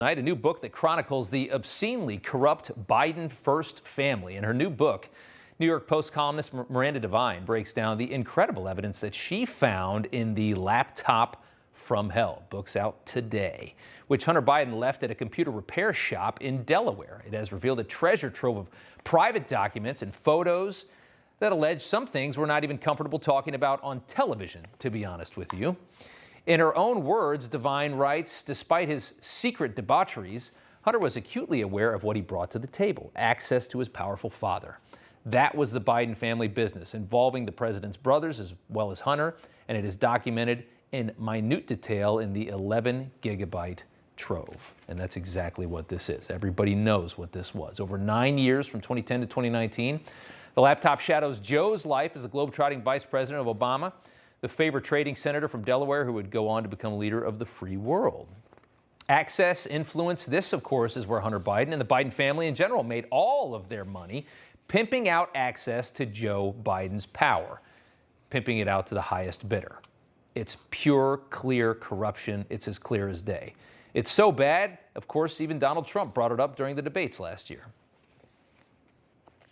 Tonight, a new book that chronicles the obscenely corrupt Biden first family. In her new book, New York Post columnist Miranda Devine breaks down the incredible evidence that she found in the laptop from hell. Book's out today, which Hunter Biden left at a computer repair shop in Delaware. It has revealed a treasure trove of private documents and photos that allege some things we're not even comfortable talking about on television, to be honest with you. In her own words, Devine writes, despite his secret debaucheries, Hunter was acutely aware of what he brought to the table, access to his powerful father. That was the Biden family business, involving the president's brothers as well as Hunter, and it is documented in minute detail in the 11-gigabyte trove. And that's exactly what this is. Everybody knows what this was. Over 9 years, from 2010 to 2019, the laptop shadows Joe's life as the globetrotting vice president of Obama, the favored trading senator from Delaware who would go on to become leader of the free world. Access, influence, this, of course, is where Hunter Biden and the Biden family in general made all of their money, pimping out access to Joe Biden's power, pimping it out to the highest bidder. It's pure, clear corruption. It's as clear as day. It's so bad, of course, even Donald Trump brought it up during the debates last year.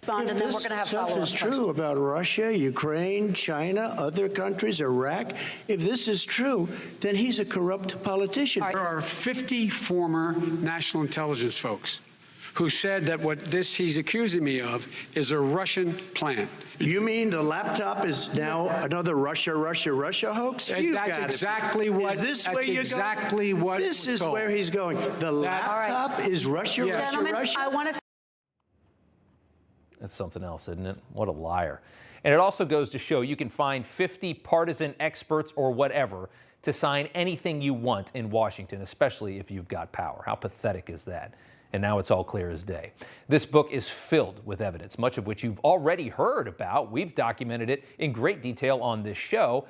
If this stuff is true about Russia, Ukraine, China, other countries, Iraq, if this is true, then he's a corrupt politician. There are 50 former national intelligence folks who said that what he's accusing me of is a Russian plan. You mean the laptop is now another Russia hoax? That's exactly what. Is this where you're exactly going? what. This is where he's going. The laptop is Russia, Russia. I want to. That's something else, isn't it? What a liar. And it also goes to show you can find 50 partisan experts or whatever to sign anything you want in Washington, especially if you've got power. How pathetic is that? And now it's all clear as day. This book is filled with evidence, much of which you've already heard about. We've documented it in great detail on this show.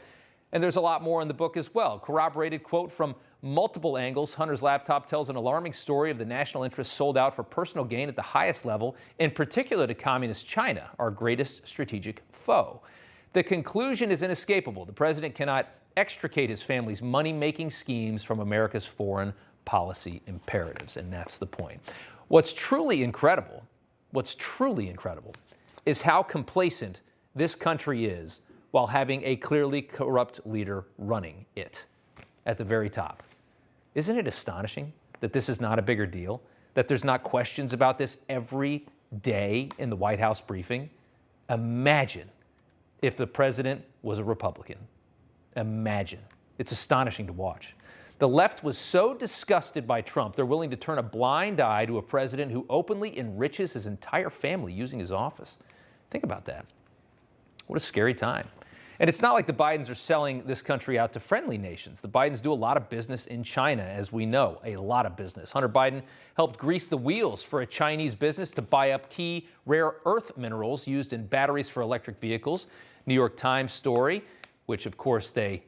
And there's a lot more in the book as well. Corroborated quote from multiple angles. Hunter's laptop tells an alarming story of the national interests sold out for personal gain at the highest level, in particular to communist China, our greatest strategic foe. The conclusion is inescapable. The president cannot extricate his family's money-making schemes from America's foreign policy imperatives, and that's the point. What's truly incredible is how complacent this country is while having a clearly corrupt leader running it at the very top. Isn't it astonishing that this is not a bigger deal? That there's not questions about this every day in the White House briefing? Imagine if the president was a Republican. Imagine. It's astonishing to watch. The left was so disgusted by Trump, they're willing to turn a blind eye to a president who openly enriches his entire family using his office. Think about that. What a scary time. And it's not like the Bidens are selling this country out to friendly nations. The Bidens do a lot of business in China, as we know, a lot of business. Hunter Biden helped grease the wheels for a Chinese business to buy up key rare earth minerals used in batteries for electric vehicles. New York Times story, which of course they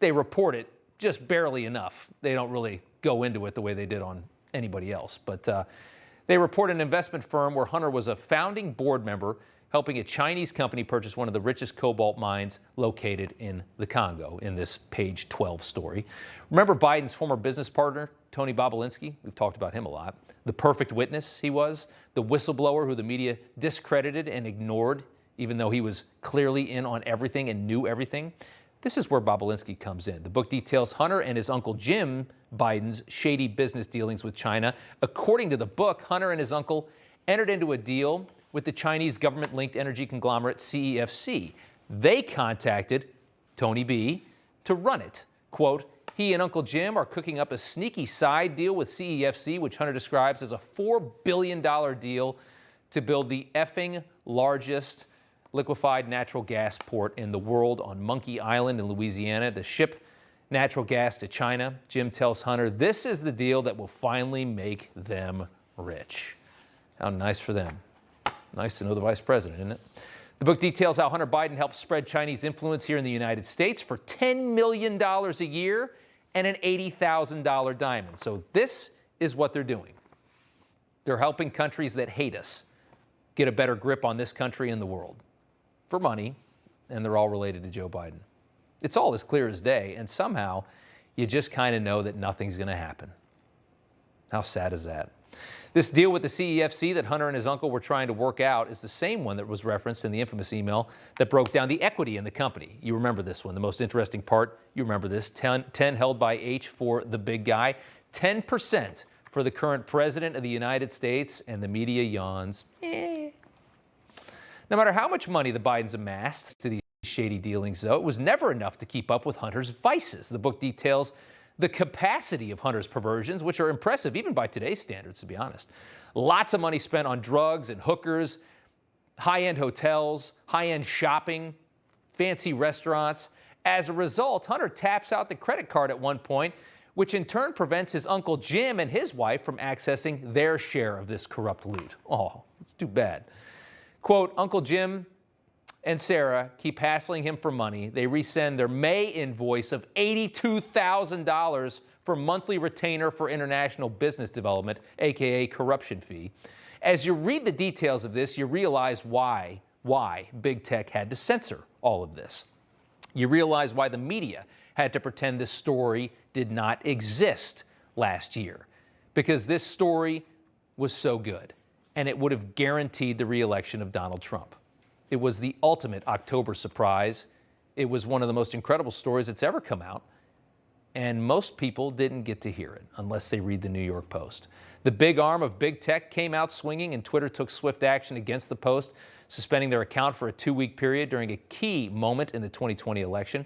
report it just barely enough. They don't really go into it the way they did on anybody else. But they report an investment firm where Hunter was a founding board member helping a Chinese company purchase one of the richest cobalt mines located in the Congo in this page 12 story. Remember Biden's former business partner, Tony Bobulinski? We've talked about him a lot. The perfect witness he was, the whistleblower who the media discredited and ignored, even though he was clearly in on everything and knew everything. This is where Bobulinski comes in. The book details Hunter and his uncle Jim Biden's shady business dealings with China. According to the book, Hunter and his uncle entered into a deal with the Chinese government-linked energy conglomerate CEFC. They contacted Tony B to run it. Quote, he and Uncle Jim are cooking up a sneaky side deal with CEFC, which Hunter describes as a $4 billion deal to build the effing largest liquefied natural gas port in the world on Monkey Island in Louisiana to ship natural gas to China. Jim tells Hunter, this is the deal that will finally make them rich. How nice for them. Nice to know the vice president, isn't it? The book details how Hunter Biden helped spread Chinese influence here in the United States for $10 million a year and an $80,000 diamond. So this is what they're doing. They're helping countries that hate us get a better grip on this country and the world for money, and they're all related to Joe Biden. It's all as clear as day, and somehow you just kind of know that nothing's going to happen. How sad is that? This deal with the CEFC that Hunter and his uncle were trying to work out is the same one that was referenced in the infamous email that broke down the equity in the company. You remember this one. The most interesting part, you remember this, 10 held by H for the big guy, 10% for the current president of the United States, and the media yawns. No matter how much money the Bidens amassed to these shady dealings, though, it was never enough to keep up with Hunter's vices. The book details the capacity of Hunter's perversions, which are impressive even by today's standards, to be honest. Lots of money spent on drugs and hookers, high-end hotels, high-end shopping, fancy restaurants. As a result, Hunter taps out the credit card at one point, which in turn prevents his Uncle Jim and his wife from accessing their share of this corrupt loot. Oh, it's too bad. Quote, Uncle Jim and Sarah keep hassling him for money. They resend their May invoice of $82,000 for monthly retainer for international business development, aka corruption fee. As you read the details of this, you realize why big tech had to censor all of this. You realize why the media had to pretend this story did not exist last year, because this story was so good, and it would have guaranteed the re-election of Donald Trump. It was the ultimate October surprise. It was one of the most incredible stories that's ever come out. And most people didn't get to hear it unless they read the New York Post. The big arm of big tech came out swinging, and Twitter took swift action against the Post, suspending their account for a 2-week period during a key moment in the 2020 election.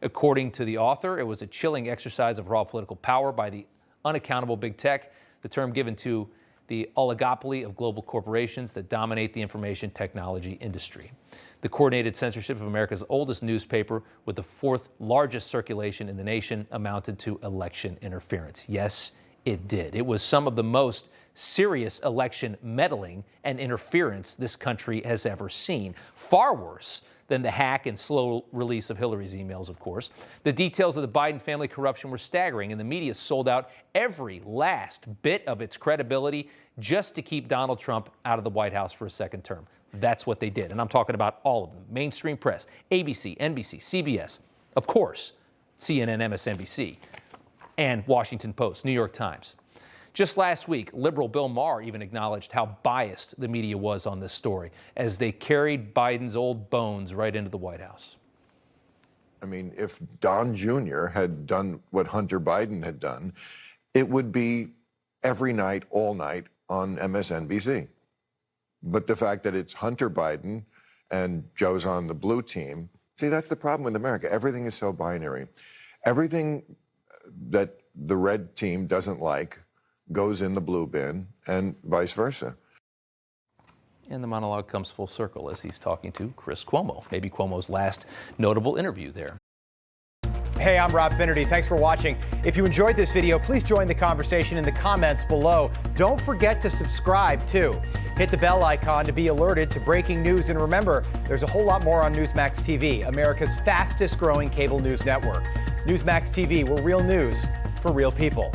According to the author, it was a chilling exercise of raw political power by the unaccountable big tech, the term given to the oligopoly of global corporations that dominate the information technology industry. The coordinated censorship of America's oldest newspaper, with the 4th largest circulation in the nation, amounted to election interference. Yes, it did. It was some of the most serious election meddling and interference this country has ever seen. Far worse than the hack and slow release of Hillary's emails, of course. The details of the Biden family corruption were staggering, and the media sold out every last bit of its credibility just to keep Donald Trump out of the White House for a second term. That's what they did, and I'm talking about all of them. Mainstream press, ABC, NBC, CBS, of course, CNN, MSNBC, and Washington Post, New York Times. Just last week, liberal Bill Maher even acknowledged how biased the media was on this story as they carried Biden's old bones right into the White House. I mean, if Don Jr. had done what Hunter Biden had done, it would be every night, all night on MSNBC. But the fact that it's Hunter Biden and Joe's on the blue team, see, that's the problem with America. Everything is so binary. Everything that the red team doesn't like goes in the blue bin, and vice versa. And the monologue comes full circle as he's talking to Chris Cuomo, maybe Cuomo's last notable interview there. Hey, I'm Rob Finnerty. Thanks for watching. If you enjoyed this video, please join the conversation in the comments below. Don't forget to subscribe, too. Hit the bell icon to be alerted to breaking news. And remember, there's a whole lot more on Newsmax TV, America's fastest growing cable news network. Newsmax TV, where real news for real people.